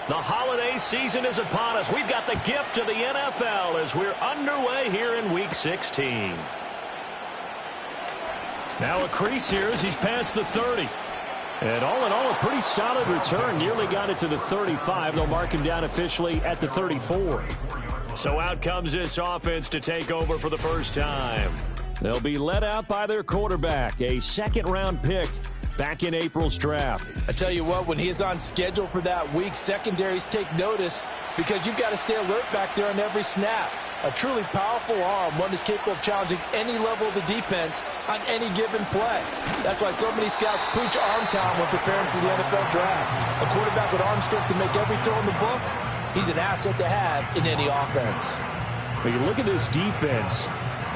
The holiday season is upon us. We've got the gift of the NFL as we're underway here in Week 16. Now a crease here as he's past the 30. And all in all, a pretty solid return. Nearly got it to the 35. They'll mark him down officially at the 34. So out comes this offense to take over for the first time. They'll be led out by their quarterback, a second-round pick back in April's draft. I tell you what, when he is on schedule for that week, secondaries take notice because you've got to stay alert back there on every snap. A truly powerful arm, one is capable of challenging any level of the defense on any given play. That's why so many scouts preach arm talent when preparing for the NFL draft. A quarterback with arm strength to make every throw in the book, he's an asset to have in any offense. When you look at this defense,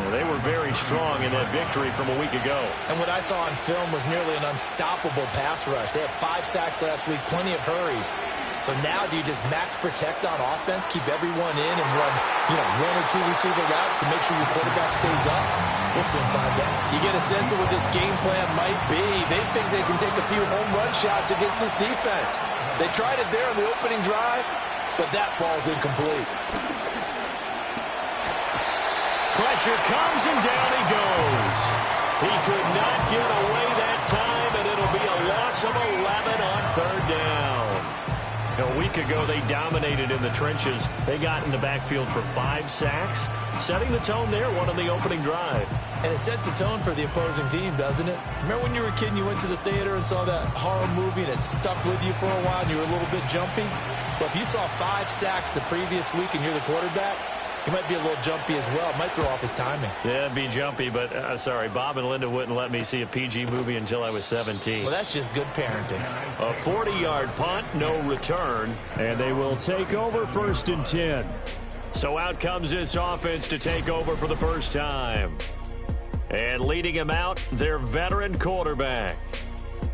well, they were very strong in that victory from a week ago. And what I saw on film was nearly an unstoppable pass rush. They had 5 sacks last week, plenty of hurries. So now do you just max protect on offense, keep everyone in, and run, 1 or 2 receiver routes to make sure your quarterback stays up? We'll soon find out. You get a sense of what this game plan might be. They think they can take a few home run shots against this defense. They tried it there on the opening drive, but that ball's incomplete. Pressure comes, and down he goes. He could not get away that time, and it'll be a loss of 11 on third down. A week ago, they dominated in the trenches. They got in the backfield for 5 sacks, setting the tone there, one on the opening drive. And it sets the tone for the opposing team, doesn't it? Remember when you were a kid and you went to the theater and saw that horror movie and it stuck with you for a while and you were a little bit jumpy? Well, if you saw 5 sacks the previous week and you're the quarterback, he might be a little jumpy as well. Might throw off his timing. Yeah, it'd be jumpy, but sorry, Bob and Linda wouldn't let me see a PG movie until I was 17. Well, that's just good parenting. A 40-yard punt, no return, and they will take over 1st and 10. So out comes this offense to take over for the first time. And leading him out, their veteran quarterback.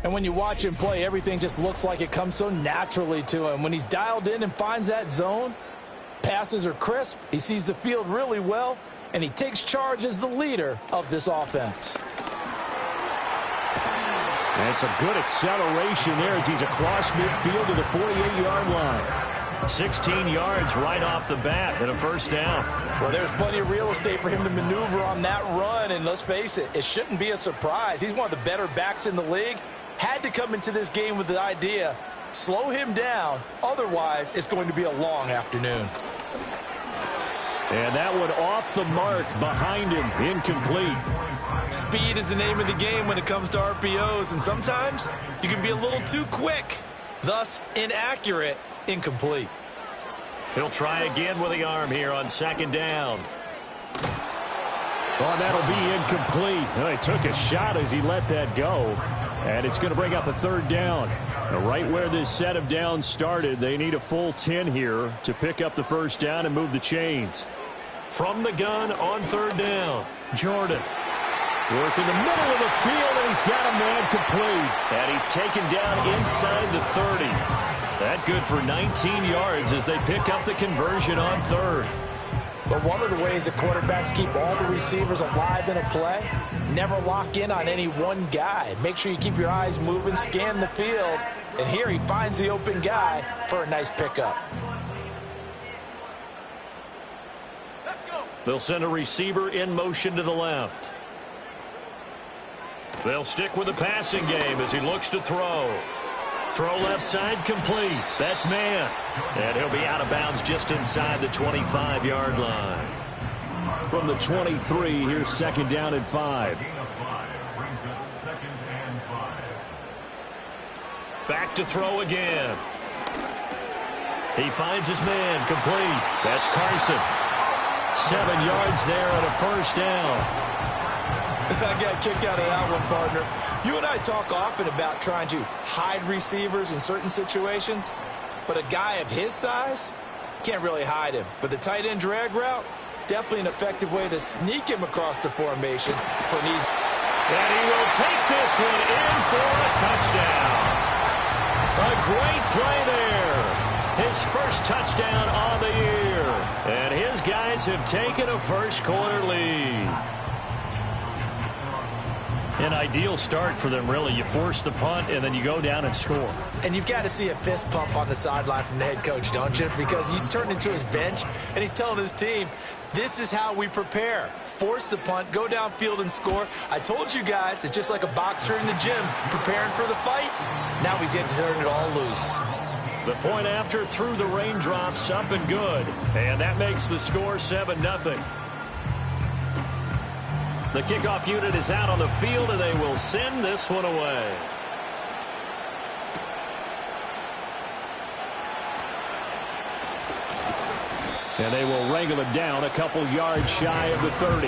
And when you watch him play, everything just looks like it comes so naturally to him. When he's dialed in and finds that zone, passes are crisp, he sees the field really well, and he takes charge as the leader of this offense. That's a good acceleration there as he's across midfield to the 48-yard line. 16 yards right off the bat and a first down. Well, there's plenty of real estate for him to maneuver on that run, and let's face it, it shouldn't be a surprise. He's one of the better backs in the league. Had to come into this game with the idea, slow him down, otherwise it's going to be a long afternoon. And that one off the mark behind him, incomplete. Speed is the name of the game when it comes to RPOs, and sometimes you can be a little too quick, thus inaccurate, incomplete. He'll try again with the arm here on 2nd down. Oh, that'll be incomplete. Well, he took a shot as he let that go, and it's going to bring up a 3rd down. Right where this set of downs started, they need a full 10 here to pick up the first down and move the chains. From the gun on 3rd down, Jordan. Work in the middle of the field, and he's got a man complete. And he's taken down inside the 30. That good for 19 yards as they pick up the conversion on 3rd. But one of the ways that quarterbacks keep all the receivers alive in a play, never lock in on any one guy. Make sure you keep your eyes moving, scan the field, and here he finds the open guy for a nice pickup. Let's go. They'll send a receiver in motion to the left. They'll stick with the passing game as he looks to throw. Throw left side complete. That's man. And he'll be out of bounds just inside the 25-yard line. From the 23, here's 2nd down and 5. Back to throw again. He finds his man complete. That's Carson. 7 yards there and a first down. I got a kick out of that one, partner. You and I talk often about trying to hide receivers in certain situations, but a guy of his size can't really hide him. But the tight end drag route, definitely an effective way to sneak him across the formation for an easy. And he will take this one in for a touchdown. A great play there. His first touchdown on the year. And his guys have taken a first quarter lead. An ideal start for them, really. You force the punt, and then you go down and score. And you've got to see a fist pump on the sideline from the head coach, don't you? Because he's turned into his bench, and he's telling his team, this is how we prepare. Force the punt, go downfield and score. I told you guys, it's just like a boxer in the gym preparing for the fight. Now we get to turn it all loose. The point after through the raindrops, up and good. And that makes the score 7-0. The kickoff unit is out on the field, and they will send this one away. And they will wrangle it down a couple yards shy of the 30.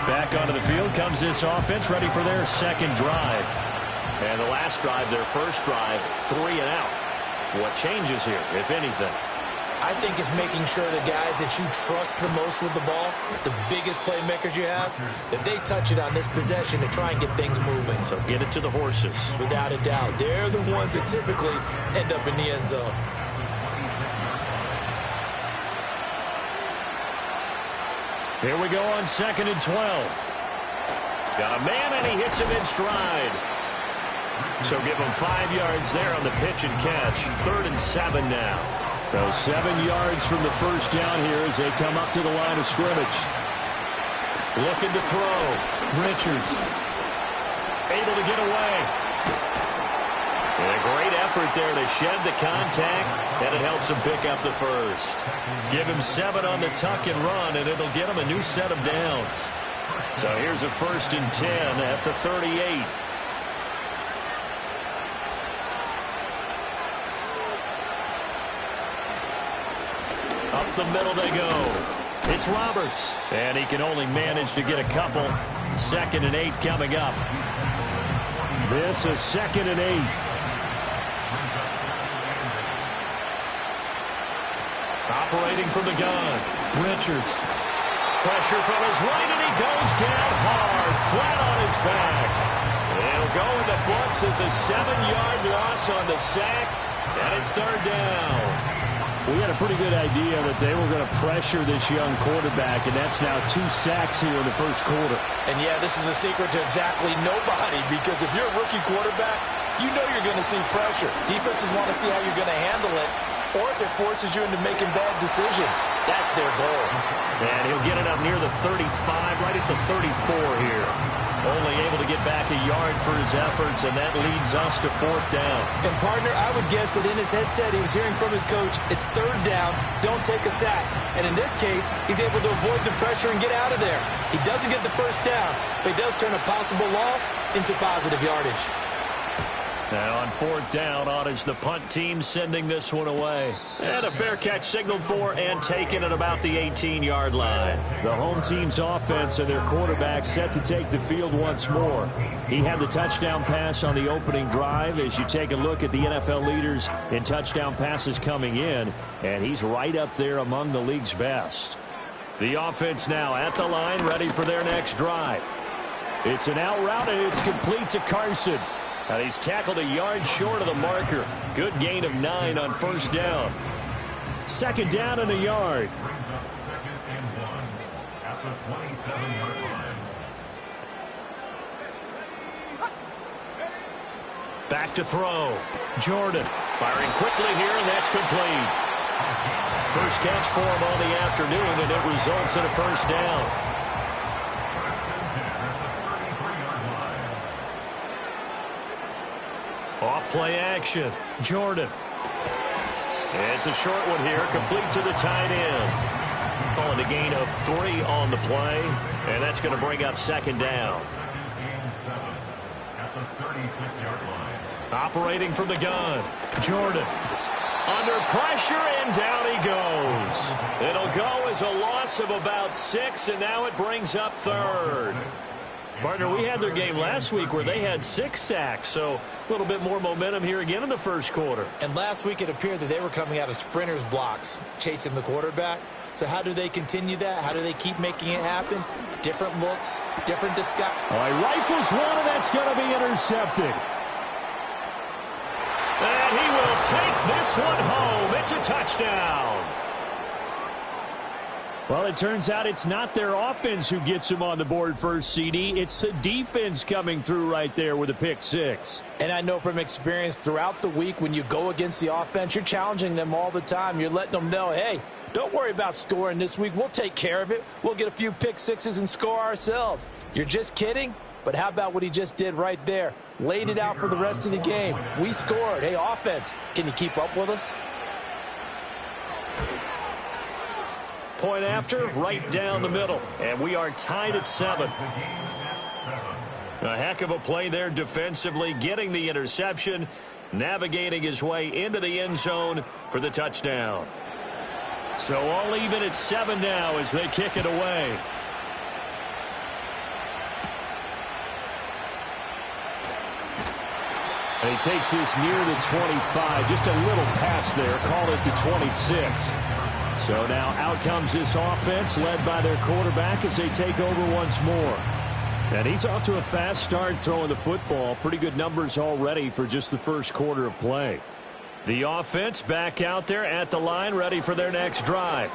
Back onto the field comes this offense, ready for their second drive. And the last drive, their first drive, 3 and out. What changes here, if anything? I think it's making sure the guys that you trust the most with the ball, the biggest playmakers you have, that they touch it on this possession to try and get things moving. So get it to the horses. Without a doubt. They're the ones that typically end up in the end zone. Here we go on 2nd and 12. Got a man, and he hits him in stride. So give him 5 yards there on the pitch and catch. 3rd and 7 now. So 7 yards from the first down here as they come up to the line of scrimmage. Looking to throw. Richards able to get away. And a great effort there to shed the contact, and it helps him pick up the first. Give him 7 on the tuck and run, and it'll get him a new set of downs. So here's a 1st and 10 at the 38. Up the middle they go. It's Roberts. And he can only manage to get a couple. 2nd and 8 coming up. This is 2nd and 8. Operating from the gun. Richards. Pressure from his right, and he goes down hard. Flat on his back. It'll go in the books as a 7-yard loss on the sack. And it's 3rd down. We had a pretty good idea that they were going to pressure this young quarterback, and that's now 2 sacks here in the first quarter. And, yeah, this is a secret to exactly nobody, because if you're a rookie quarterback, you know you're going to see pressure. Defenses want to see how you're going to handle it, or if it forces you into making bad decisions. That's their goal. And he'll get it up near the 35, right at the 34 here. Only able to get back a yard for his efforts, and that leads us to 4th down. And, partner, I would guess that in his headset he was hearing from his coach, it's 3rd down, don't take a sack. And in this case, he's able to avoid the pressure and get out of there. He doesn't get the first down, but he does turn a possible loss into positive yardage. Now on 4th down, on is the punt team sending this one away. And a fair catch signaled for and taken at about the 18-yard line. The home team's offense and their quarterback set to take the field once more. He had the touchdown pass on the opening drive as you take a look at the NFL leaders in touchdown passes coming in, and he's right up there among the league's best. The offense now at the line, ready for their next drive. It's an out route, and it's complete to Carson. And he's tackled a yard short of the marker. Good gain of 9 on 1st down. 2nd down and a yard. Back to throw. Jordan firing quickly here, and that's complete. First catch for him on the afternoon, and it results in a 1st down. Off play action. Jordan. It's a short one here, complete to the tight end. Calling a gain of 3 on the play, and that's going to bring up 2nd down. Operating from the gun. Jordan. Under pressure, and down he goes. It'll go as a loss of about 6, and now it brings up 3rd. Partner, we had their game last week where they had 6 sacks, so a little bit more momentum here again in the first quarter. And last week it appeared that they were coming out of sprinters blocks, chasing the quarterback. So how do they continue that? How do they keep making it happen? Different looks, different disguise. All right, rifles one, and that's going to be intercepted. And he will take this one home. It's a touchdown. Well, it turns out it's not their offense who gets them on the board first, CD. It's the defense coming through right there with a pick six. And I know from experience throughout the week when you go against the offense, you're challenging them all the time. You're letting them know, hey, don't worry about scoring this week. We'll take care of it. We'll get a few pick sixes and score ourselves. You're just kidding? But how about what he just did right there? Laid it out for the rest of the game. We scored. Hey, offense, can you keep up with us? Point after, right down the middle. And we are tied at 7. A heck of a play there defensively, getting the interception, navigating his way into the end zone for the touchdown. So all even at 7 now as they kick it away. And he takes this near the 25. Just a little pass there. Call it the 26. So now out comes this offense led by their quarterback as they take over once more. And he's off to a fast start throwing the football. Pretty good numbers already for just the first quarter of play. The offense back out there at the line ready for their next drive.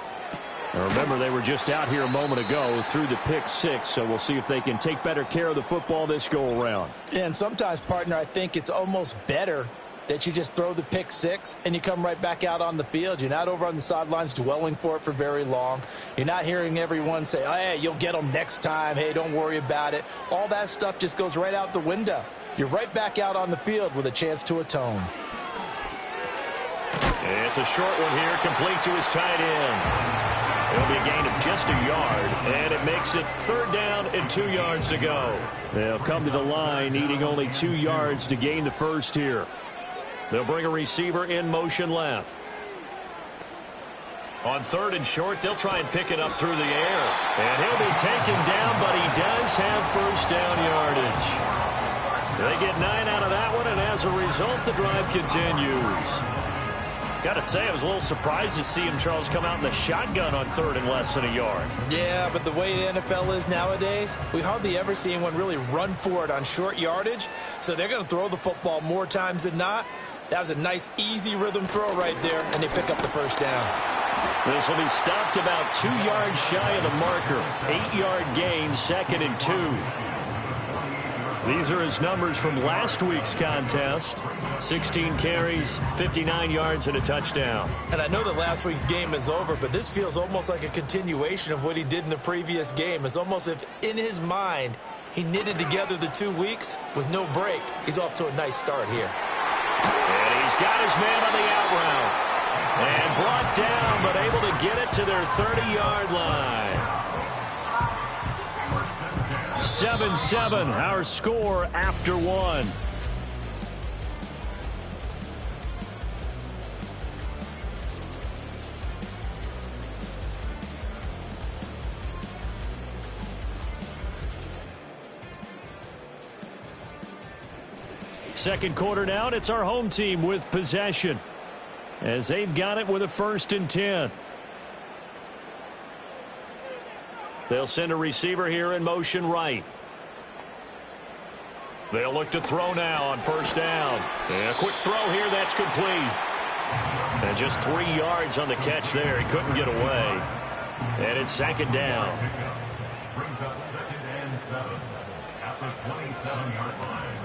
Now remember, they were just out here a moment ago through the pick six, so we'll see if they can take better care of the football this go around. Yeah, and sometimes, partner, I think it's almost better that you just throw the pick six and you come right back out on the field. You're not over on the sidelines dwelling for it for very long. You're not hearing everyone say, oh, hey, you'll get them next time. Hey, don't worry about it. All that stuff just goes right out the window. You're right back out on the field with a chance to atone. It's a short one here, complete to his tight end. It'll be a gain of just a yard, and it makes it 3rd down and 2 yards to go. They'll come to the line needing only 2 yards to gain the first here. They'll bring a receiver in motion left. On 3rd and short, they'll try and pick it up through the air. And he'll be taken down, but he does have first down yardage. They get 9 out of that one, and as a result, the drive continues. Got to say, I was a little surprised to see him, Charles, come out in the shotgun on 3rd and less than a yard. Yeah, but the way the NFL is nowadays, we hardly ever see anyone really run for it on short yardage. So they're going to throw the football more times than not. That was a nice, easy rhythm throw right there, and they pick up the first down. This will be stopped about 2 yards shy of the marker. 8-yard gain, 2nd and 2. These are his numbers from last week's contest. 16 carries, 59 yards, and a touchdown. And I know that last week's game is over, but this feels almost like a continuation of what he did in the previous game. It's almost as if in his mind he knitted together the 2 weeks with no break. He's off to a nice start here. And he's got his man on the out route. And brought down, but able to get it to their 30-yard line. 7-7, our score after 1. Second quarter now, and it's our home team with possession as they've got it with a 1st and 10. They'll send a receiver here in motion right. They'll look to throw now on 1st down. And a quick throw here, that's complete. And just 3 yards on the catch there. He couldn't get away. And it's 2nd down. Brings up 2nd and 7 at the 27-yard line.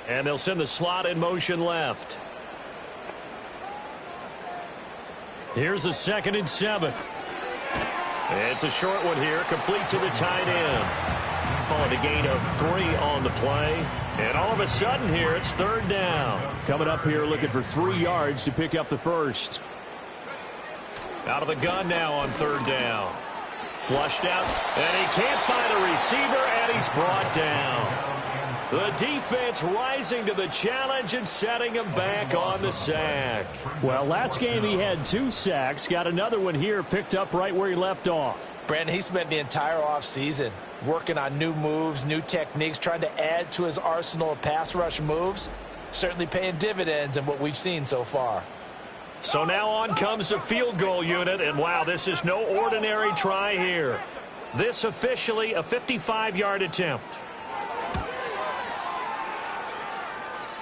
And they'll send the slot in motion left. Here's a 2nd and 7. It's a short one here, complete to the tight end. Call it a gain of 3 on the play. And all of a sudden here, it's 3rd down. Coming up here looking for 3 yards to pick up the first. Out of the gun now on 3rd down. Flushed out, and he can't find a receiver, and he's brought down. The defense rising to the challenge and setting him back on the sack. Well, last game he had 2 sacks. Got another one here picked up right where he left off. Brandon, he spent the entire offseason working on new moves, new techniques, trying to add to his arsenal of pass rush moves. Certainly paying dividends in what we've seen so far. So now on comes the field goal unit, and wow, this is no ordinary try here. This officially a 55-yard attempt.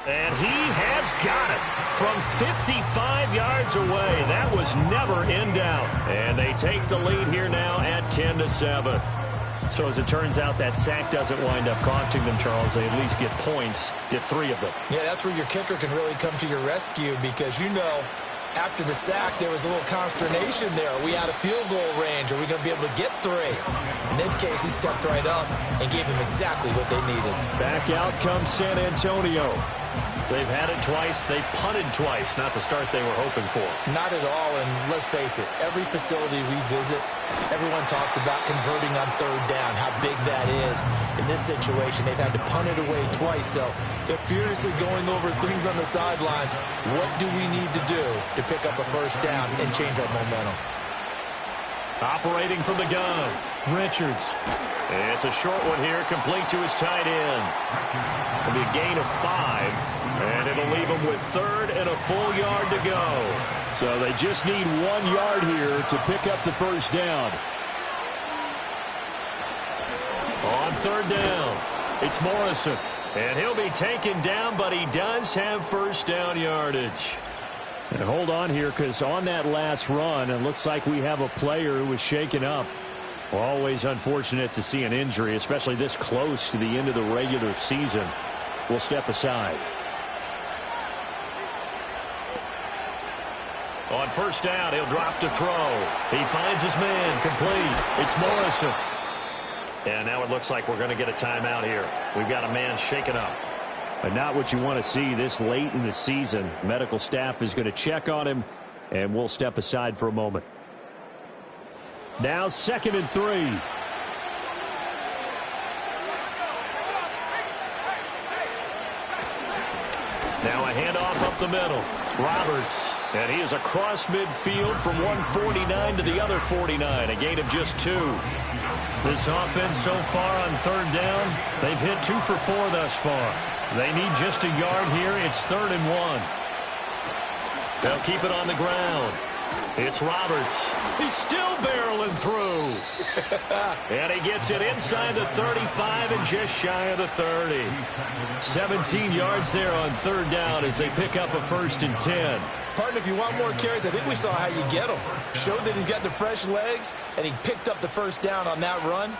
And he has got it from 55 yards away. That was never in doubt. And they take the lead here now at 10-7. So as it turns out, that sack doesn't wind up costing them, Charles. They at least get points, get 3 of them. Yeah, that's where your kicker can really come to your rescue because, you know, after the sack, there was a little consternation there. Are we out of field goal range? Are we going to be able to get 3? In this case, he stepped right up and gave them exactly what they needed. Back out comes San Antonio. They've had it twice. They've punted twice. Not the start they were hoping for. Not at all, and let's face it, every facility we visit, everyone talks about converting on 3rd down, how big that is. In this situation, they've had to punt it away twice, so they're furiously going over things on the sidelines. What do we need to do to pick up a 1st down and change our momentum? Operating from the gun, Richards. It's a short one here, complete to his tight end. It'll be a gain of 5, and it'll leave him with 3rd and a full yard to go. So they just need 1 yard here to pick up the 1st down. On 3rd down, it's Morrison. And he'll be taken down, but he does have 1st down yardage. And hold on here, because on that last run, it looks like we have a player who was shaken up. Always unfortunate to see an injury, especially this close to the end of the regular season. We'll step aside. On 1st down, he'll drop to throw. He finds his man, complete. It's Morrison. And now it looks like we're going to get a timeout here. We've got a man shaken up. But not what you want to see this late in the season. Medical staff is going to check on him, and we'll step aside for a moment. Now 2nd and 3. Now a handoff up the middle. Roberts. And he is across midfield from 149 to the other 49. A gain of just 2. This offense so far on 3rd down, they've hit 2 for 4 thus far. They need just a yard here. It's 3rd and 1. They'll keep it on the ground. It's Roberts. He's still barreling through. And he gets it inside the 35 and just shy of the 30. 17 yards there on 3rd down as they pick up a 1st and 10. Partner, if you want more carries, I think we saw how you get them. Showed that he's got the fresh legs, and he picked up the 1st down on that run.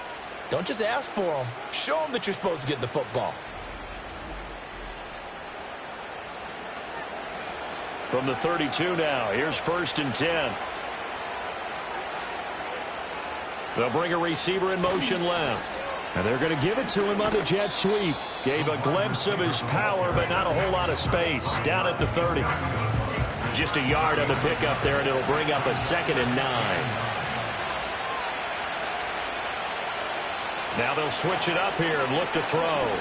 Don't just ask for them. Show them that you're supposed to get the football. From the 32 now, here's 1st and 10. They'll bring a receiver in motion left. And they're going to give it to him on the jet sweep. Gave a glimpse of his power, but not a whole lot of space. Down at the 30. Just a yard on the pickup there, and it'll bring up a 2nd and 9. Now they'll switch it up here and look to throw.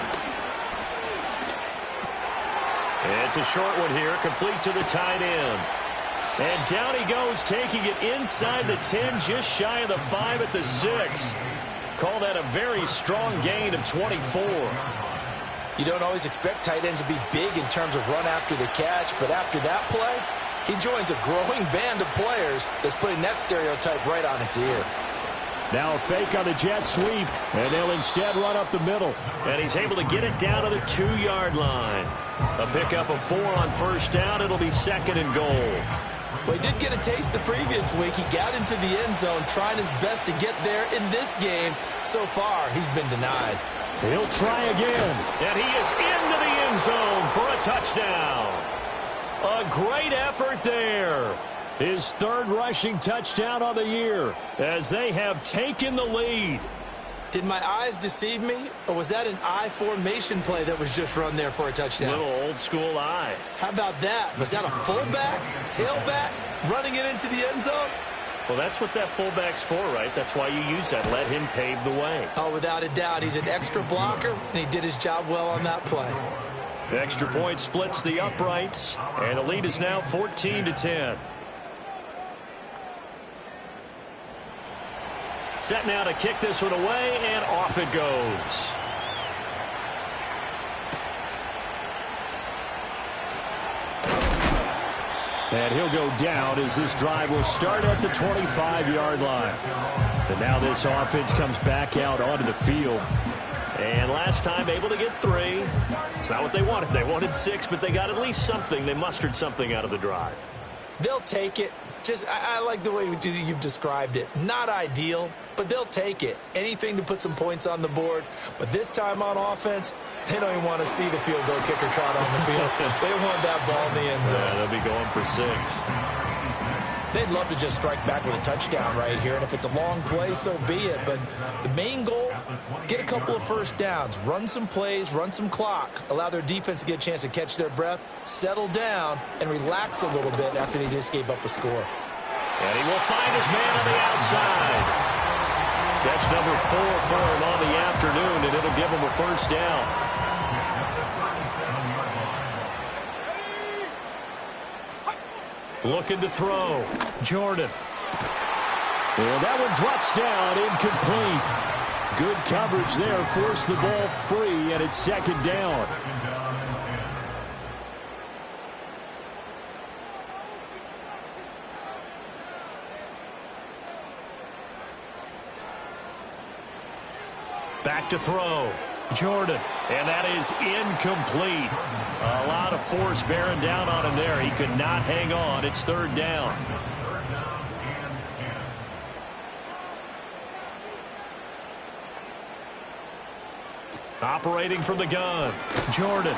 It's a short one here, complete to the tight end. And down he goes, taking it inside the 10, just shy of the 5 at the 6. Call that a very strong gain of 24. You don't always expect tight ends to be big in terms of run after the catch, but after that play, he joins a growing band of players that's putting that stereotype right on its ear. Now a fake on the jet sweep, and they'll instead run up the middle. And he's able to get it down to the 2-yard line. A pickup of 4 on 1st down. It'll be 2nd and goal. Well, he did get a taste the previous week. He got into the end zone, trying his best to get there in this game. So far, he's been denied. He'll try again. And he is into the end zone for a touchdown. A great effort there. His 3rd rushing touchdown on the year as they have taken the lead. Did my eyes deceive me, or was that an I formation play that was just run there for a touchdown? Little old school eye. How about that? Was that a fullback, tailback, running it into the end zone? Well, that's what that fullback's for, right? That's why you use that. Let him pave the way. Oh, without a doubt. He's an extra blocker, and he did his job well on that play. The extra point splits the uprights, and the lead is now 14-10. Set now to kick this one away, and off it goes. And he'll go down as this drive will start at the 25-yard line. And now this offense comes back out onto the field. And last time able to get 3. It's not what they wanted. They wanted 6, but they got at least something. They mustered something out of the drive. They'll take it. I like the way you've described it. Not ideal, but they'll take it. Anything to put some points on the board. But this time on offense, they don't even want to see the field goal kicker trot on the field. They want that ball in the end zone. Yeah, they'll be going for 6. They'd love to just strike back with a touchdown right here, and if it's a long play, so be it. But the main goal, get a couple of first downs, run some plays, run some clock, allow their defense to get a chance to catch their breath, settle down, and relax a little bit after they just gave up a score. And he will find his man on the outside. Catch number 4 for him on the afternoon, and it'll give him a first down. Looking to throw. Jordan. And that one drops down, incomplete. Good coverage there, forced the ball free, and it's second down. Back to throw. Jordan. And that is incomplete. A lot of force bearing down on him there. He could not hang on. It's third down. Operating from the gun. Jordan.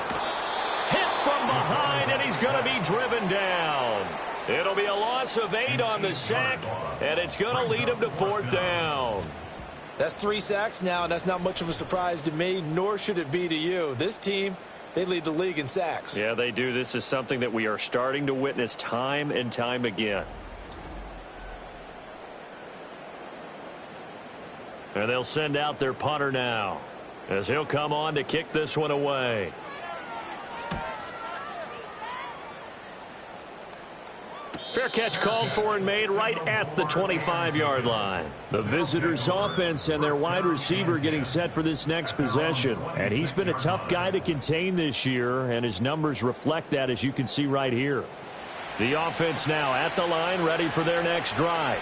Hit from behind, and he's going to be driven down. It'll be a loss of 8 on the sack, and it's going to lead him to fourth down. That's 3 sacks now, and that's not much of a surprise to me, nor should it be to you. This team, they lead the league in sacks. Yeah, they do. This is something that we are starting to witness time and time again. And they'll send out their punter now, as he'll come on to kick this one away. Fair catch called for and made right at the 25-yard line. The visitors' offense and their wide receiver getting set for this next possession. And he's been a tough guy to contain this year, and his numbers reflect that, as you can see right here. The offense now at the line, ready for their next drive.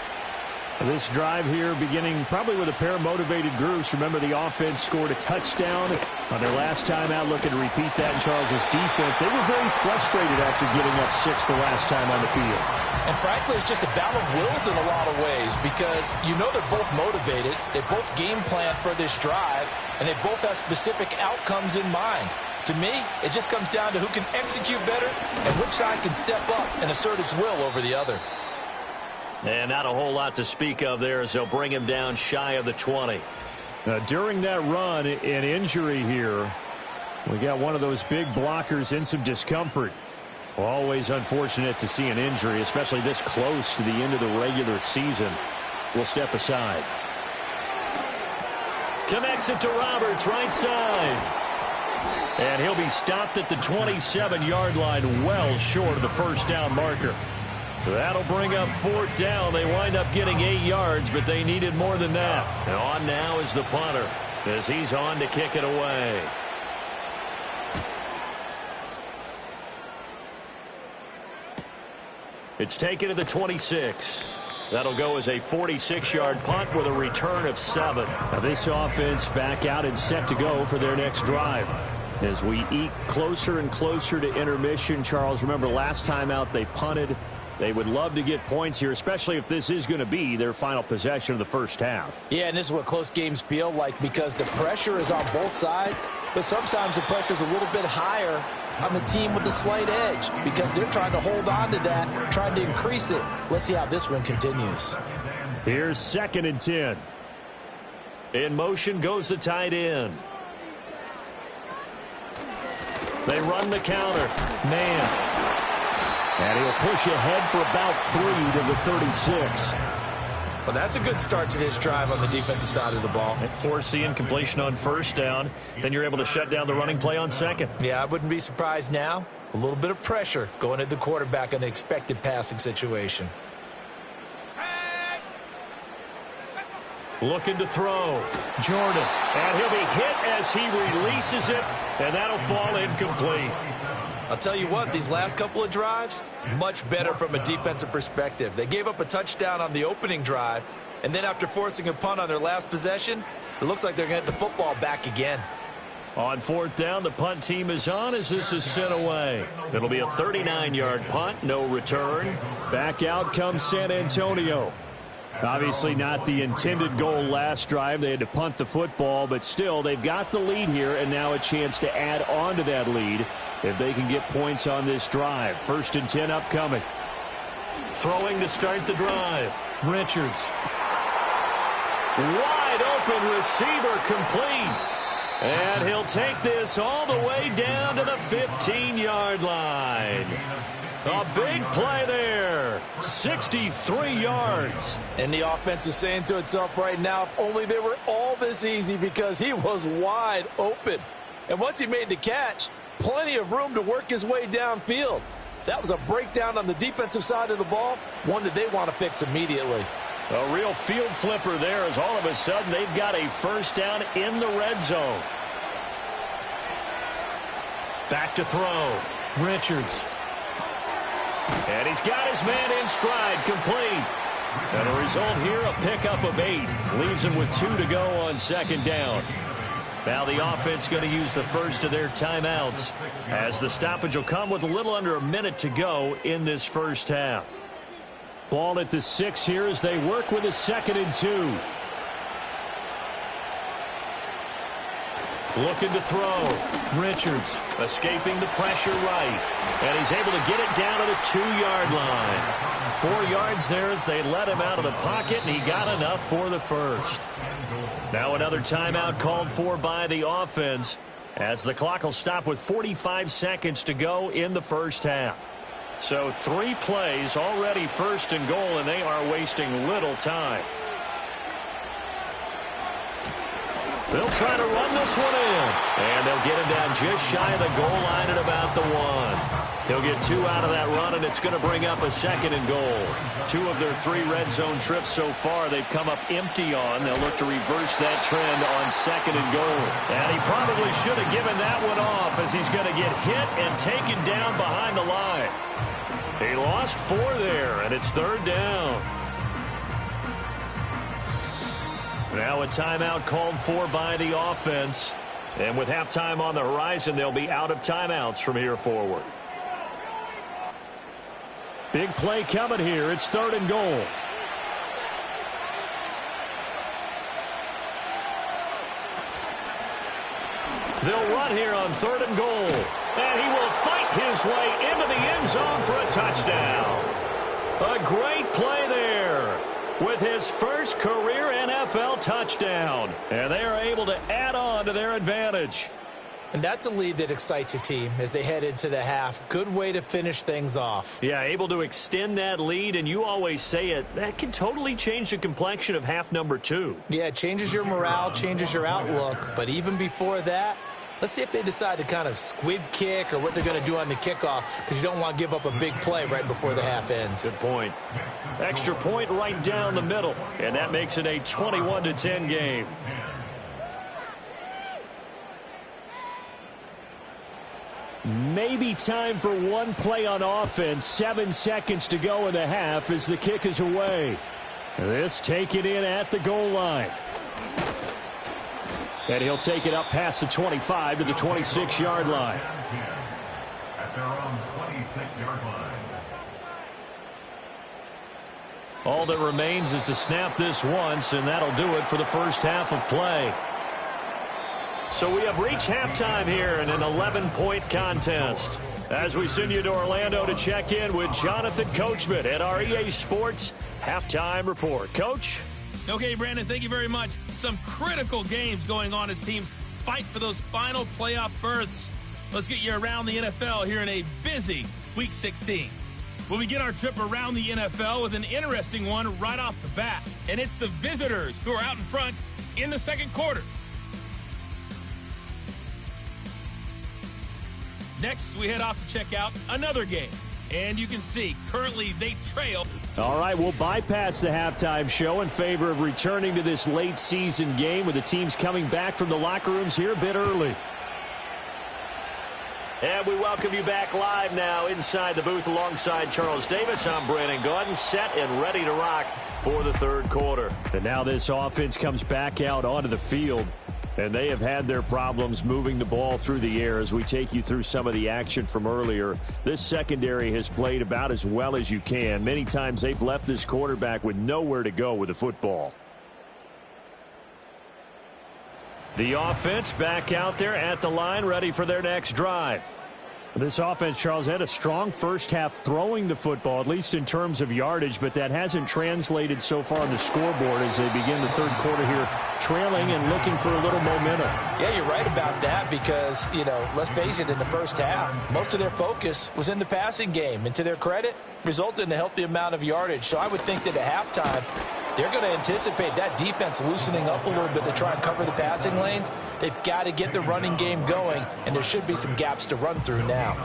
This drive here beginning probably with a pair of motivated groups. Remember, the offense scored a touchdown on their last time out. Looking to repeat that in Charles's defense. They were very frustrated after giving up 6 the last time on the field. And frankly, it's just a battle of wills in a lot of ways, because you know they're both motivated. They both game plan for this drive, and they both have specific outcomes in mind. To me, it just comes down to who can execute better and which side can step up and assert its will over the other. And not a whole lot to speak of there, as they'll bring him down shy of the 20. During that run, an injury here. We got one of those big blockers in some discomfort. Always unfortunate to see an injury, especially this close to the end of the regular season. We'll step aside. Connects it to Roberts, right side. And he'll be stopped at the 27-yard line, well short of the first down marker. That'll bring up fourth down. They wind up getting 8 yards, but they needed more than that. And on now is the punter, as he's on to kick it away. It's taken to the 26. That'll go as a 46-yard punt with a return of 7. Now this offense back out and set to go for their next drive. As we eat closer and closer to intermission, Charles, remember last time out they punted. They would love to get points here, especially if this is going to be their final possession of the first half. Yeah, and this is what close games feel like, because the pressure is on both sides, but sometimes the pressure is a little bit higher on the team with the slight edge, because they're trying to hold on to that, trying to increase it. Let's see how this one continues. Here's 2nd and 10. In motion goes the tight end. They run the counter. Man. And he'll push ahead for about 3 to the 36. Well, that's a good start to this drive on the defensive side of the ball. They force the incompletion on first down. Then you're able to shut down the running play on second. Yeah, I wouldn't be surprised now. A little bit of pressure going at the quarterback in an expected passing situation. Looking to throw. Jordan. And he'll be hit as he releases it. And that'll fall incomplete. I'll tell you what, these last couple of drives, much better from a defensive perspective. They gave up a touchdown on the opening drive, And then after forcing a punt on their last possession, it looks like they're going to get the football back again. On fourth down, the punt team is on as this is sent away. It'll be a 39-yard punt, no return. Back out comes San Antonio. Obviously not the intended goal last drive. They had to punt the football, but still they've got the lead here and now a chance to add on to that lead if they can get points on this drive. 1st and 10 upcoming. Throwing to start the drive. Richards. Wide open receiver complete. And he'll take this all the way down to the 15-yard line. A big play there. 63 yards. And the offense is saying to itself right now, if only they were all this easy, because he was wide open. And once he made the catch, plenty of room to work his way downfield. That was a breakdown on the defensive side of the ball, one that they want to fix immediately. A real field flipper there, as all of a sudden they've got a first down in the red zone. Back to throw. Richards. And he's got his man in stride, complete. And a result here, a pickup of 8. Leaves him with 2 to go on 2nd down. Now the offense going to use the first of their timeouts, as the stoppage will come with a little under a minute to go in this first half. Ball at the 6 here as they work with a 2nd and 2. Looking to throw. Richards escaping the pressure right. And he's able to get it down to the 2-yard line. 4 yards there as they let him out of the pocket, and he got enough for the first. Now another timeout called for by the offense, as the clock will stop with 45 seconds to go in the first half. So 3 plays already 1st and goal, and they are wasting little time. They'll try to run this one in. And they'll get him down just shy of the goal line at about the 1. He'll get 2 out of that run, and it's going to bring up a 2nd and goal. 2 of their 3 red zone trips so far they've come up empty on. They'll look to reverse that trend on 2nd and goal. And he probably should have given that one off, as he's going to get hit and taken down behind the line. He lost 4 there, and it's 3rd down. Now a timeout called for by the offense. And with halftime on the horizon, they'll be out of timeouts from here forward. Big play coming here. It's 3rd and goal. They'll run here on 3rd and goal. And he will fight his way into the end zone for a touchdown. A great play there, with his first career NFL touchdown. And they are able to add on to their advantage. And that's a lead that excites a team as they head into the half. Good way to finish things off. Yeah, able to extend that lead, and you always say it, that can totally change the complexion of half number 2. Yeah, it changes your morale, changes your outlook. But even before that, let's see if they decide to kind of squib kick or what they're going to do on the kickoff, because you don't want to give up a big play right before the half ends. Good point. Extra point right down the middle, and that makes it a 21-10 game. Maybe time for one play on offense. 7 seconds to go in the half as the kick is away. This taken in at the goal line. And he'll take it up past the 25 to the 26-yard line. At their own 26-yard line. All that remains is to snap this once, and that'll do it for the first half of play. So we have reached halftime here in an 11-point contest. As we send you to Orlando to check in with Jonathan Coachman at our EA Sports Halftime Report. Coach? Okay, Brandon, thank you very much. Some critical games going on as teams fight for those final playoff berths. Let's get you around the NFL here in a busy Week 16. We'll begin our trip around the NFL with an interesting one right off the bat. And it's the visitors who are out in front in the second quarter. Next, we head off to check out another game. And you can see, currently they trail. All right, we'll bypass the halftime show in favor of returning to this late season game with the teams coming back from the locker rooms here a bit early. And we welcome you back live now inside the booth alongside Charles Davis. I'm Brandon Gaudin, set and ready to rock for the third quarter. And now this offense comes back out onto the field, and they have had their problems moving the ball through the air as we take you through some of the action from earlier. This secondary has played about as well as you can. Many times they've left this quarterback with nowhere to go with the football. The offense back out there at the line, ready for their next drive. This offense, Charles, had a strong first half throwing the football, at least in terms of yardage, but that hasn't translated so far on the scoreboard as they begin the third quarter here, trailing and looking for a little momentum. Yeah, you're right about that because, let's face it, in the first half, most of their focus was in the passing game. And to their credit, resulted in a healthy amount of yardage. So I would think that at halftime, they're going to anticipate that defense loosening up a little bit to try and cover the passing lanes. They've got to get the running game going, and there should be some gaps to run through now.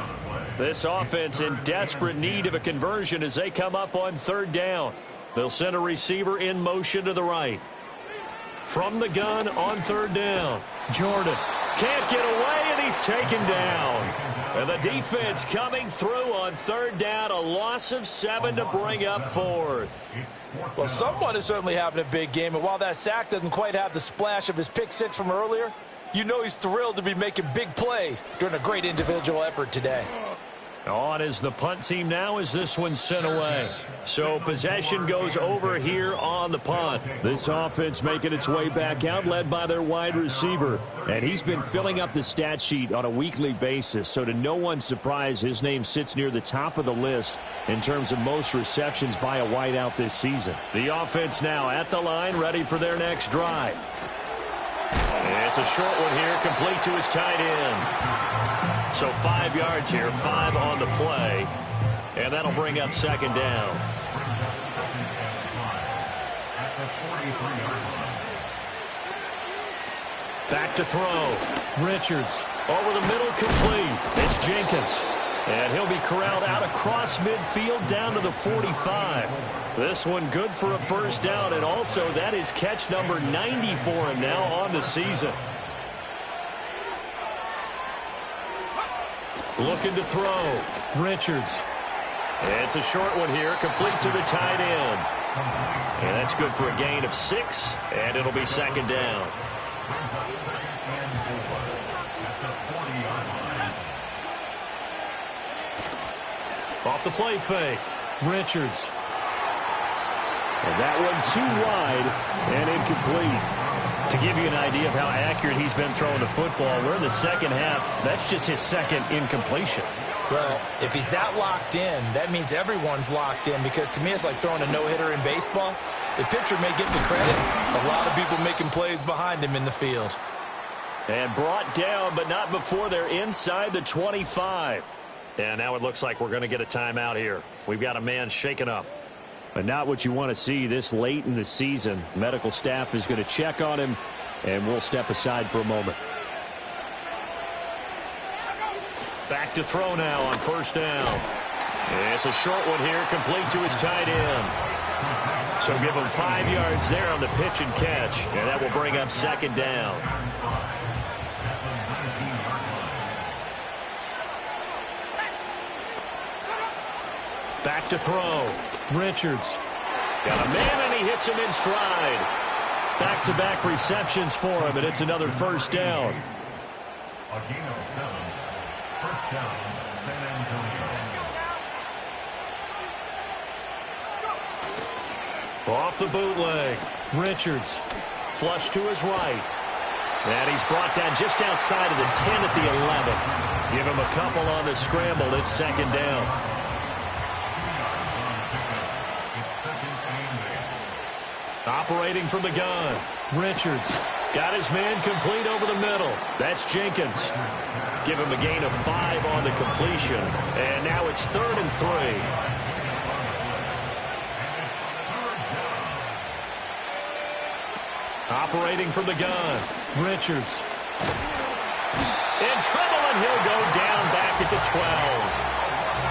This offense in desperate need of a conversion as they come up on third down. They'll send a receiver in motion to the right. From the gun on third down, Jordan can't get away, and he's taken down. And the defense coming through on third down, a loss of 7 to bring up fourth. Well, someone is certainly having a big game, and while that sack doesn't quite have the splash of his pick six from earlier, he's thrilled to be making big plays during a great individual effort today. On is the punt team now as this one's sent away. So possession goes over here on the punt. This offense making its way back out, led by their wide receiver. And he's been filling up the stat sheet on a weekly basis. So to no one's surprise, his name sits near the top of the list in terms of most receptions by a wideout this season. The offense now at the line, ready for their next drive. It's a short one here, complete to his tight end. So 5 yards here, 5 on the play. And that'll bring up second down. Back to throw. Richards over the middle, complete. It's Jenkins. And he'll be corralled out across midfield down to the 45. This one good for a first down, and also that is catch number 90 for him now on the season. Looking to throw. Richards. It's a short one here, complete to the tight end. And that's good for a gain of 6, and it'll be second down. Off the play fake. Richards. And that one too wide and incomplete. To give you an idea of how accurate he's been throwing the football, we're in the second half. That's just his second incompletion. Well, if he's that locked in, that means everyone's locked in, because to me it's like throwing a no-hitter in baseball. The pitcher may get the credit. A lot of people making plays behind him in the field. And brought down, but not before they're inside the 25. And now it looks like we're going to get a timeout here. We've got a man shaken up. But not what you want to see this late in the season. Medical staff is going to check on him, and we'll step aside for a moment. Back to throw now on first down. It's a short one here, complete to his tight end. So give him 5 yards there on the pitch and catch, and that will bring up second down. Back to throw. Richards. Got a man, and he hits him in stride. Back-to-back receptions for him, and it's another first down. A gain of 7. First down, San Antonio. Off the bootleg. Richards. Flush to his right. And he's brought down just outside of the 10 at the 11. Give him a couple on the scramble. It's second down. Operating from the gun. Richards. Got his man complete over the middle. That's Jenkins. Give him a gain of 5 on the completion. And now it's 3rd and 3. Operating from the gun. Richards. In trouble, and he'll go down back at the 12.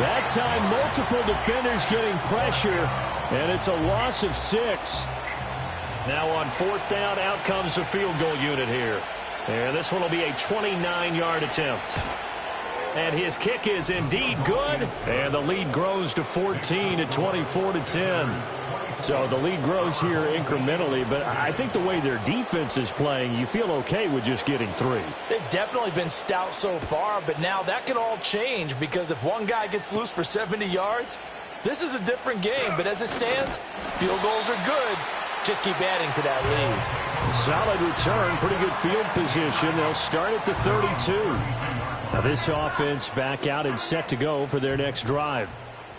That time, multiple defenders getting pressure, and it's a loss of 6. Now on 4th down, out comes the field goal unit here. And this one will be a 29-yard attempt. And his kick is indeed good. And the lead grows to 14 at 24-10. So the lead grows here incrementally, but I think the way their defense is playing, you feel okay with just getting 3. They've definitely been stout so far, but now that could all change because if one guy gets loose for 70 yards, this is a different game. But as it stands, field goals are good. Just keep adding to that lead. Solid return, pretty good field position. They'll start at the 32. Now this offense back out and set to go for their next drive.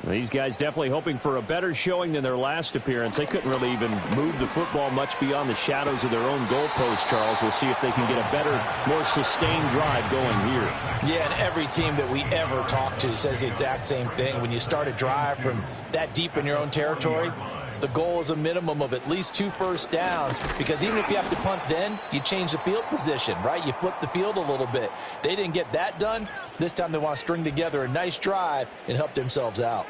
These guys definitely hoping for a better showing than their last appearance. They couldn't really even move the football much beyond the shadows of their own goalpost, Charles. We'll see if they can get a better, more sustained drive going here. Yeah, and every team that we ever talk to says the exact same thing. When you start a drive from that deep in your own territory, the goal is a minimum of at least 2 first downs, because even if you have to punt then, you change the field position, right? You flip the field a little bit. They didn't get that done. This time they want to string together a nice drive and help themselves out.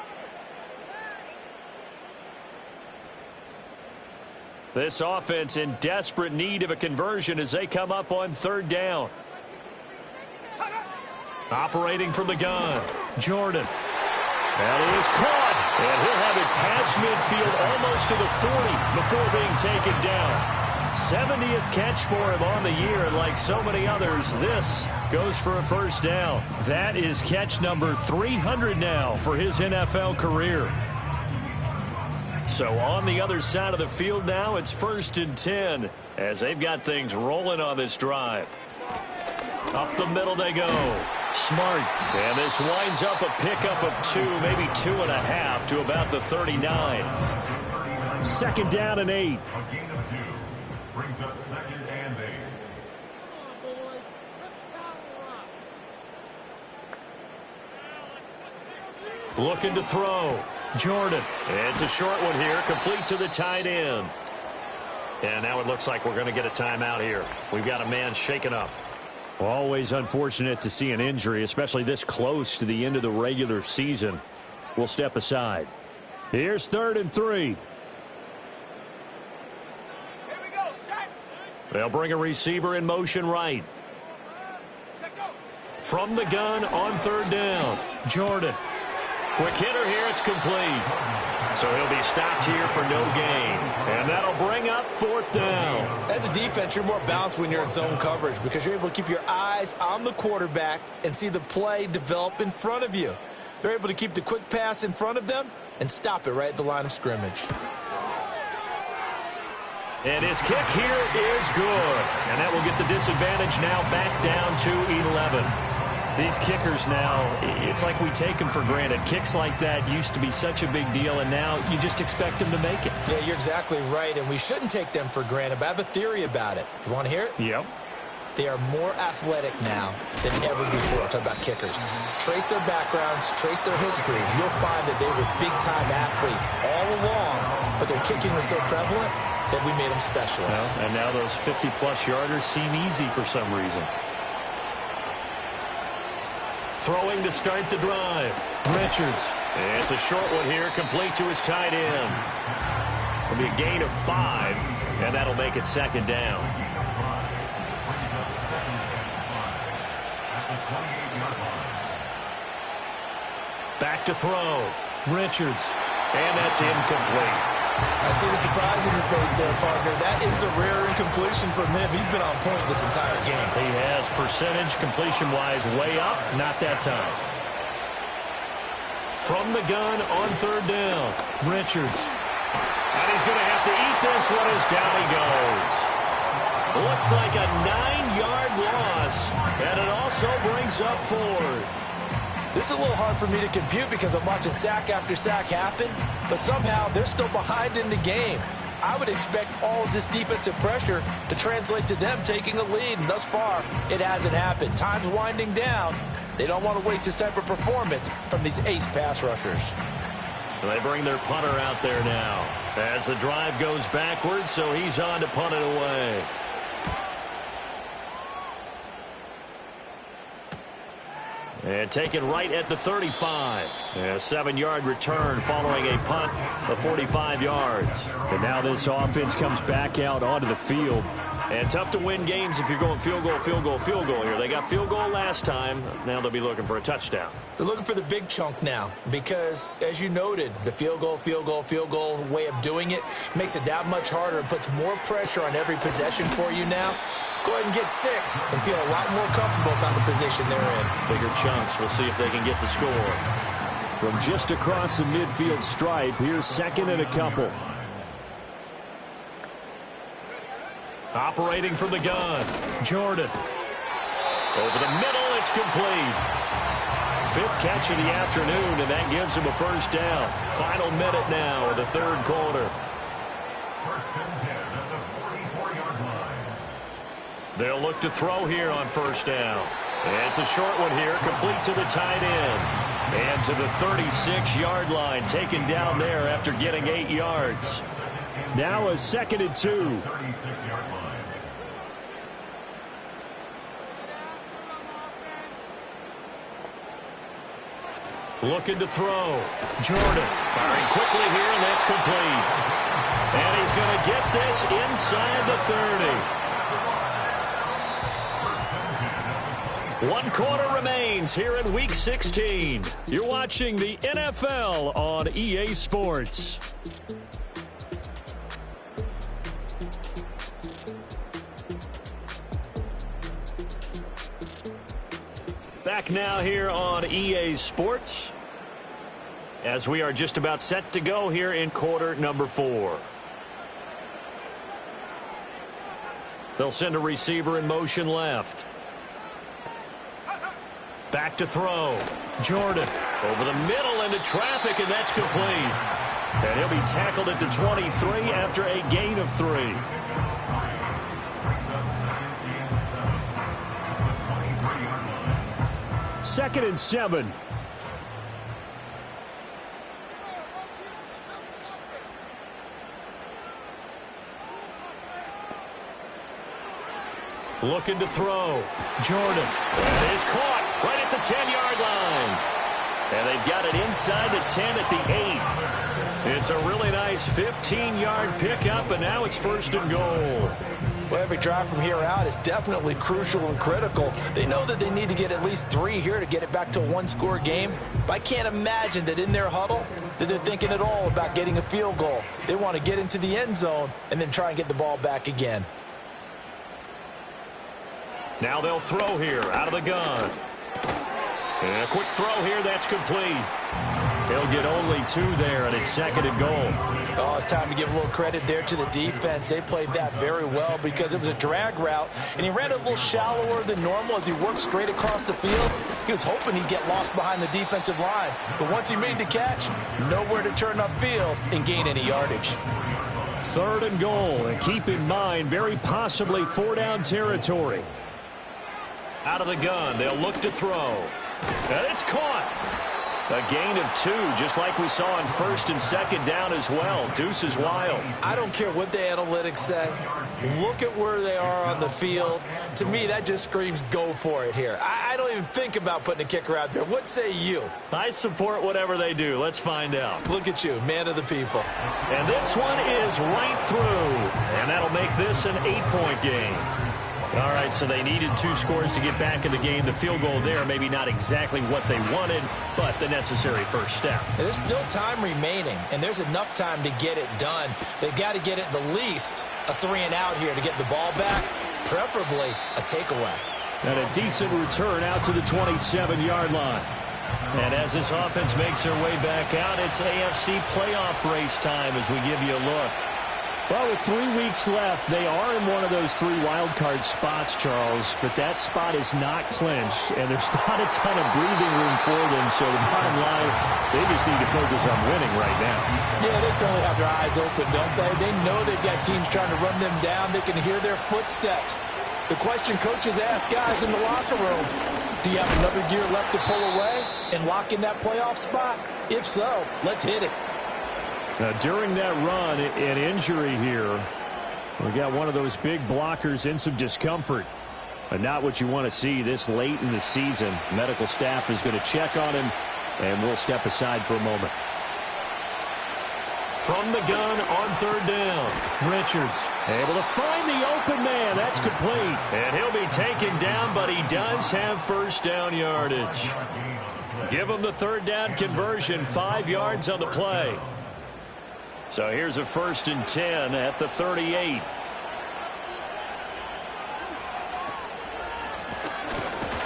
This offense in desperate need of a conversion as they come up on 3rd down. Operating from the gun, Jordan. That is caught. And he'll have it past midfield almost to the 40 before being taken down. 70th catch for him on the year, and like so many others, this goes for a first down. That is catch number 300 now for his NFL career. So on the other side of the field now, it's 1st and 10 as they've got things rolling on this drive. Up the middle they go. Smart. And this winds up a pickup of 2, maybe 2.5 to about the 39. 2nd down and 8. A gain of 2 brings up 2nd and 8. Looking to throw. Jordan. It's a short one here, complete to the tight end. And now it looks like we're going to get a timeout here. We've got a man shaken up. Always unfortunate to see an injury, especially this close to the end of the regular season. We'll step aside. Here's 3rd and 3. Here we go, set. They'll bring a receiver in motion right. From the gun on 3rd down. Jordan. Quick hitter here, it's complete. So he'll be stopped here for no gain. And that'll bring up 4th down. As a defense, you're more balanced when you're in zone coverage because you're able to keep your eyes on the quarterback and see the play develop in front of you. They're able to keep the quick pass in front of them and stop it right at the line of scrimmage. And his kick here is good. And that will get the disadvantage now back down to 11. These kickers now, it's like we take them for granted. Kicks like that used to be such a big deal, and now you just expect them to make it. Yeah, you're exactly right, and we shouldn't take them for granted, but I have a theory about it. You want to hear it? Yep. They are more athletic now than ever before. I'm talking about kickers. Trace their backgrounds, trace their histories. You'll find that they were big-time athletes all along, but their kicking was so prevalent that we made them specialists. Well, and now those 50-plus yarders seem easy for some reason. Throwing to start the drive. Richards. And it's a short one here, complete to his tight end. It'll be a gain of 5, and that'll make it 2nd down. Back to throw. Richards. And that's incomplete. I see the surprise in your face there, partner. That is a rare incompletion from him. He's been on point this entire game. He has, percentage completion-wise way up, not that time. From the gun on 3rd down, Richards. And he's going to have to eat this one as down he goes. Looks like a 9-yard loss, and it also brings up 4th. This is a little hard for me to compute because I'm watching sack after sack happen, but somehow they're still behind in the game. I would expect all of this defensive pressure to translate to them taking a lead, and thus far, it hasn't happened. Time's winding down. They don't want to waste this type of performance from these ace pass rushers. They bring their punter out there now as the drive goes backwards, so he's on to punt it away. And taken right at the 35. A 7-yard return following a punt of 45 yards. And now this offense comes back out onto the field. And tough to win games if you're going field goal, field goal, field goal here. They got field goal last time. Now they'll be looking for a touchdown. They're looking for the big chunk now because, as you noted, the field goal, field goal, field goal way of doing it makes it that much harder and puts more pressure on every possession for you now. Go ahead and get 6 and feel a lot more comfortable about the position they're in. Bigger chunks. We'll see if they can get the score. From just across the midfield stripe, here's 2nd and a couple. Operating from the gun, Jordan. Over the middle, it's complete. 5th catch of the afternoon, and that gives him a first down. Final minute now of the 3rd quarter. First and 10 at the 44-yard line. They'll look to throw here on first down. And it's a short one here, complete to the tight end. And to the 36-yard line, taken down there after getting 8 yards. Now a 2nd and 2. 36-yard line. Looking to throw. Jordan firing quickly here, and that's complete. And he's going to get this inside the 30. 1 quarter remains here in Week 16. You're watching the NFL on EA Sports. Back now here on EA Sports as we are just about set to go here in quarter number 4. They'll send a receiver in motion left. Back to throw. Jordan over the middle into traffic, and that's complete. And he'll be tackled at the 23 after a gain of 3. Brings up 2nd and 7 at the 23-yard line. 2nd and 7. Looking to throw. Jordan. It is caught right at the 10-yard line. And they've got it inside the 10 at the 8. It's a really nice 15-yard pickup, and now it's 1st and goal. Well, every drive from here out is definitely crucial and critical. They know that they need to get at least 3 here to get it back to a 1-score game. But I can't imagine that in their huddle that they're thinking at all about getting a field goal. They want to get into the end zone and then try and get the ball back again. Now they'll throw here out of the gun. And a quick throw here, that's complete. He'll get only 2 there, and it's 2nd and goal. Oh, it's time to give a little credit there to the defense. They played that very well because it was a drag route, and he ran a little shallower than normal as he worked straight across the field. He was hoping he'd get lost behind the defensive line, but once he made the catch, nowhere to turn upfield and gain any yardage. 3rd and goal, and keep in mind, very possibly 4-down territory. Out of the gun, they'll look to throw. And it's caught. A gain of 2, just like we saw on 1st and 2nd down as well. Deuce is wild. I don't care what the analytics say. Look at where they are on the field. To me, that just screams go for it here. I don't even think about putting a kicker out there. What say you? I support whatever they do. Let's find out. Look at you, man of the people. And this one is right through. And that'll make this an 8-point game. All right, so they needed 2 scores to get back in the game. The field goal there, maybe not exactly what they wanted, but the necessary first step. And there's still time remaining, and there's enough time to get it done. They've got to get at the least a 3-and-out here to get the ball back, preferably a takeaway. And a decent return out to the 27-yard line. And as this offense makes their way back out, it's AFC playoff race time as we give you a look. Well, with 3 weeks left, they are in one of those 3 wild card spots, Charles, but that spot is not clinched, and there's not a ton of breathing room for them, so the bottom line, they just need to focus on winning right now. Yeah, they totally have their eyes open, don't they? They know they've got teams trying to run them down. They can hear their footsteps. The question coaches ask guys in the locker room, do you have another gear left to pull away and lock in that playoff spot? If so, let's hit it. Now, during that run, an injury here. We got one of those big blockers in some discomfort. And not what you want to see this late in the season. Medical staff is going to check on him, and we'll step aside for a moment. From the gun on third down, Richards able to find the open man. That's complete. And he'll be taken down, but he does have first down yardage. Give him the third down conversion, 5 yards on the play. So here's a 1st and 10 at the 38.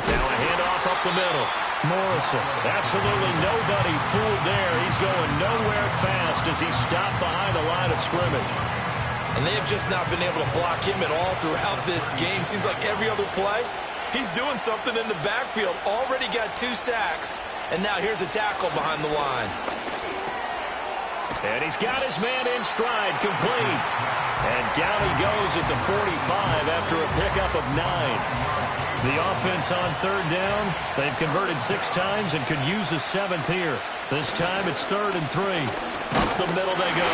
Now a handoff up the middle. Morrison, absolutely nobody fooled there. He's going nowhere fast as he's stopped behind the line of scrimmage. And they have just not been able to block him at all throughout this game. Seems like every other play, he's doing something in the backfield. Already got 2 sacks, and now here's a tackle behind the line. And he's got his man in stride, complete. And down he goes at the 45 after a pickup of 9. The offense on third down, they've converted 6 times and could use a 7th here. This time it's 3rd and 3. Up the middle they go.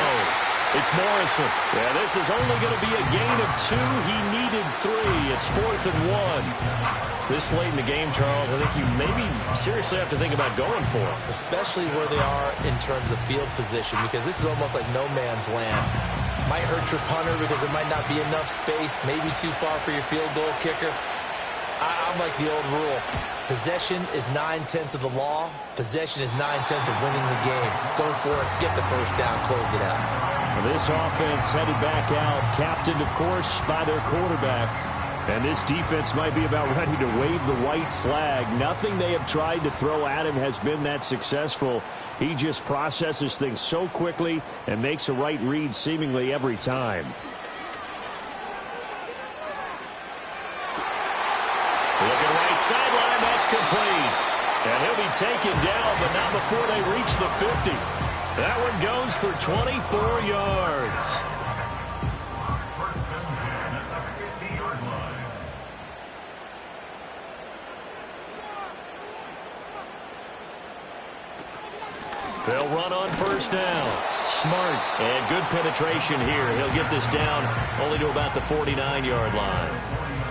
It's Morrison. Yeah, this is only going to be a gain of 2. He needed 3. It's 4th and 1. This late in the game, Charles, I think you maybe seriously have to think about going for it. Especially where they are in terms of field position, because this is almost like no man's land. Might hurt your punter because there might not be enough space, maybe too far for your field goal kicker. I'm like the old rule. Possession is 9/10 of the law. Possession is 9/10 of winning the game. Go for it. Get the first down. Close it out. This offense headed back out, captained, of course, by their quarterback. And this defense might be about ready to wave the white flag. Nothing they have tried to throw at him has been that successful. He just processes things so quickly and makes a right read seemingly every time. Looking right sideline, that's complete. And he'll be taken down, but not before they reach the 50. That one goes for 24 yards. First and 10 at the 50-yard line. They'll run on first down. Smart and good penetration here. He'll get this down only to about the 49-yard line.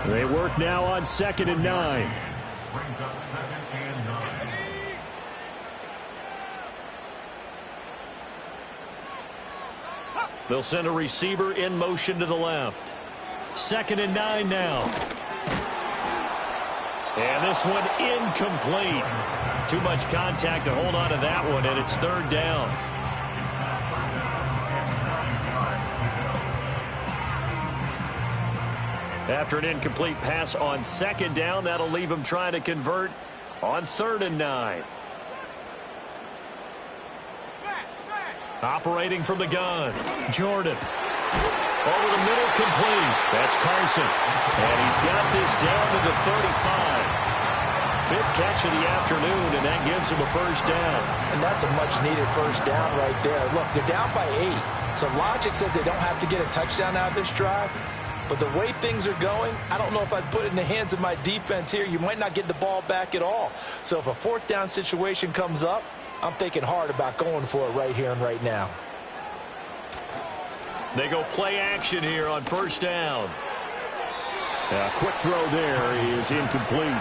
They work now on 2nd and 9. Brings up 2nd and 9. They'll send a receiver in motion to the left. 2nd and 9 now. And this one incomplete. Too much contact to hold on to that one, and it's 3rd down. After an incomplete pass on 2nd down, that'll leave him trying to convert on 3rd and 9. Operating from the gun, Jordan. Over the middle, complete. That's Carson. And he's got this down to the 35. 5th catch of the afternoon, and that gives him a first down. And that's a much-needed first down right there. Look, they're down by 8. So logic says they don't have to get a touchdown out of this drive. But the way things are going, I don't know if I'd put it in the hands of my defense here. You might not get the ball back at all. So if a 4th down situation comes up, I'm thinking hard about going for it right here and right now. They go play action here on first down. A quick throw there is incomplete.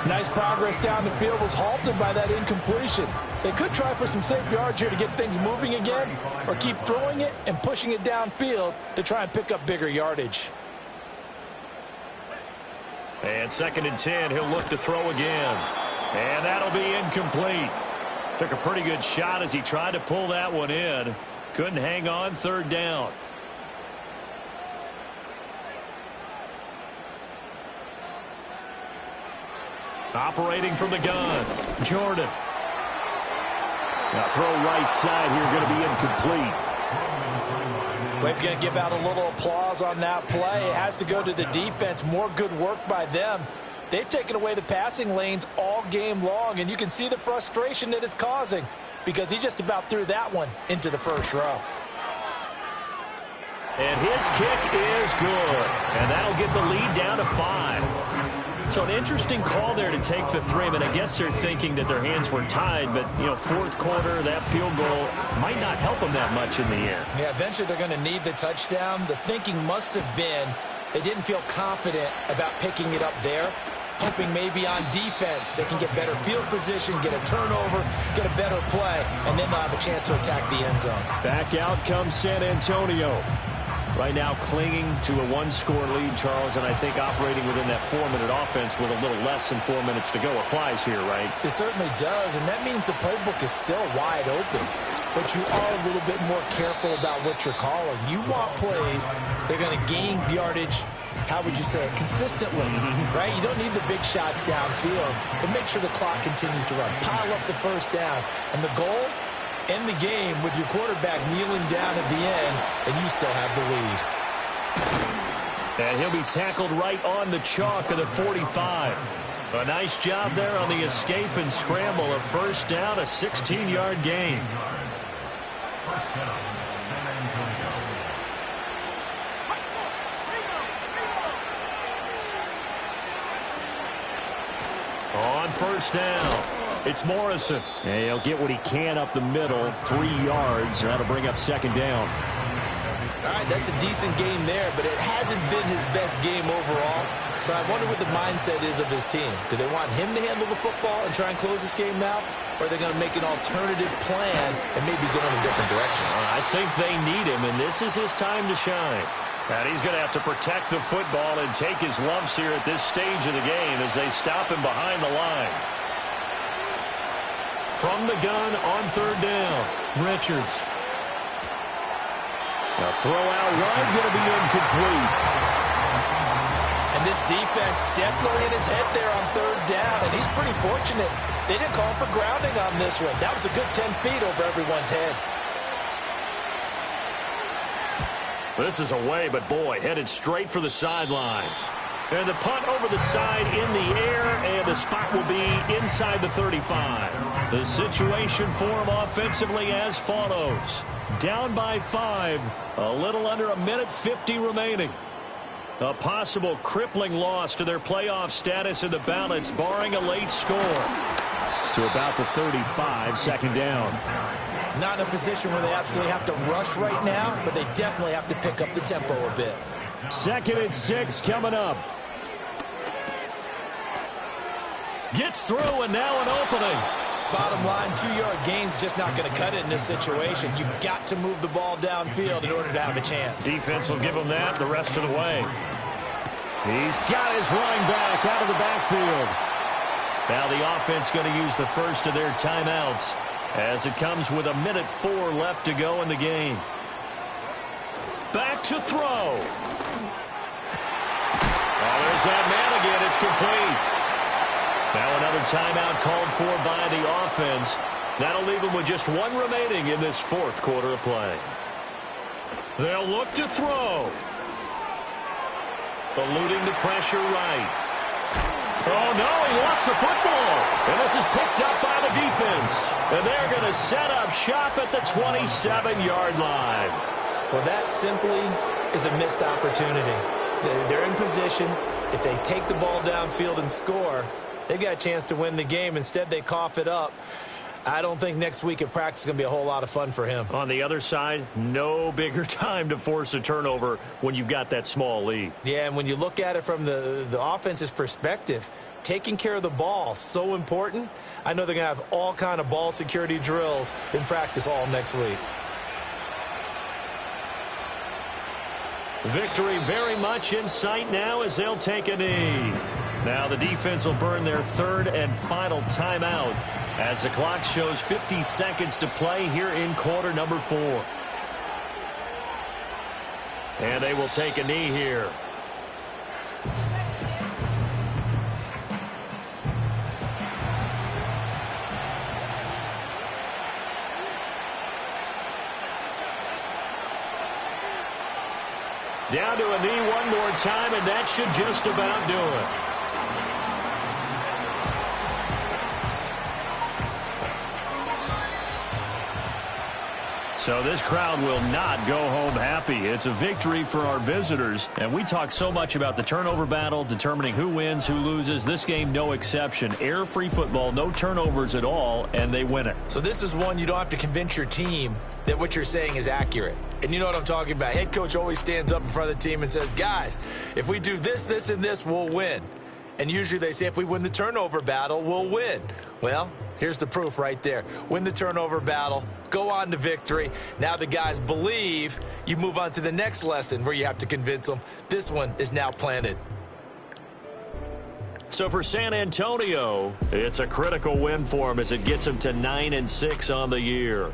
Nice progress down the field, was halted by that incompletion. They could try for some safe yards here to get things moving again, or keep throwing it and pushing it downfield to try and pick up bigger yardage. And 2nd and 10, he'll look to throw again. And that'll be incomplete. Took a pretty good shot as he tried to pull that one in. Couldn't hang on, 3rd down. Operating from the gun, Jordan. Now throw right side here, going to be incomplete. Well, if you're going to give out a little applause on that play, it has to go to the defense. More good work by them. They've taken away the passing lanes all game long, and you can see the frustration that it's causing because he just about threw that one into the first row. And his kick is good, and that'll get the lead down to 5. So an interesting call there to take the 3. I mean, I guess they're thinking that their hands were tied, but, you know, 4th quarter, that field goal might not help them that much in the end. Yeah, eventually they're going to need the touchdown. The thinking must have been, They didn't feel confident about picking it up there, hoping maybe on defense they can get better field position, get a turnover, get a better play, and then they'll have a chance to attack the end zone. Back out comes San Antonio. Right now clinging to a one-score lead, Charles, and I think operating within that 4-minute offense with a little less than 4 minutes to go applies here, right? It certainly does, and that means the playbook is still wide open. But you are a little bit more careful about what you're calling. You want plays they're going to gain yardage, how would you say it, consistently, right? You don't need the big shots downfield, but make sure the clock continues to run. Pile up the first downs. And the goal? End the game with your quarterback kneeling down at the end, and you still have the lead. And he'll be tackled right on the chalk of the 45. A nice job there on the escape and scramble. A first down, a 16-yard gain. First down, San Antonio. On first down, it's Morrison. And he'll get what he can up the middle, 3 yards. That'll bring up second down. All right, that's a decent game there, but it hasn't been his best game overall. So I wonder what the mindset is of his team. Do they want him to handle the football and try and close this game out? Or are they going to make an alternative plan and maybe go in a different direction? I think they need him, and this is his time to shine. And he's going to have to protect the football and take his lumps here at this stage of the game as they stop him behind the line. From the gun on third down, Richards. A throw out wide, going to be incomplete. And this defense definitely in his head there on third down, and he's pretty fortunate. They didn't call for grounding on this one. That was a good 10 feet over everyone's head. This is away, but boy, headed straight for the sidelines. And the punt over the side in the air, and the spot will be inside the 35. The situation for him offensively as follows. Down by 5, a little under a minute 50 remaining. A possible crippling loss to their playoff status in the balance, barring a late score. To about the 35, second down. Not in a position where they absolutely have to rush right now, but they definitely have to pick up the tempo a bit. 2nd and 6 coming up. Gets through, and now an opening. Bottom line, 2-yard gain's just not going to cut it in this situation. You've got to move the ball downfield in order to have a chance. Defense will give him that the rest of the way. He's got his running back out of the backfield. Now the offense going to use the first of their timeouts as it comes with a minute 4 left to go in the game. Back to throw. Oh, there's that man again. It's complete. Now another timeout called for by the offense. That'll leave them with just 1 remaining in this 4th quarter of play. They'll look to throw. Eluding the pressure right. Oh, no, he lost the football. And this is picked up by the defense. And they're going to set up shop at the 27-yard line. Well, that simply is a missed opportunity. They're in position. If they take the ball downfield and score, they've got a chance to win the game. Instead, they cough it up. I don't think next week at practice is going to be a whole lot of fun for him. On the other side, no bigger time to force a turnover when you've got that small lead. Yeah, and when you look at it from the offense's perspective, taking care of the ball, so important. I know they're going to have all kind of ball security drills in practice all next week. Victory very much in sight now as they'll take a knee. Now the defense will burn their 3rd and final timeout as the clock shows 50 seconds to play here in quarter number 4. And they will take a knee here. Down to a knee one more time, and that should just about do it. So this crowd will not go home happy. It's a victory for our visitors. And we talk so much about the turnover battle, determining who wins, who loses. This game, no exception. Air-free football, no turnovers at all, and they win it. So this is one you don't have to convince your team that what you're saying is accurate. And you know what I'm talking about. Head coach always stands up in front of the team and says, guys, if we do this, this, and this, we'll win. And usually they say if we win the turnover battle, we'll win. Well, here's the proof right there. Win the turnover battle, go on to victory. Now the guys believe. You move on to the next lesson where you have to convince them. This one is now planted. So for San Antonio, it's a critical win for them as it gets them to 9-6 on the year.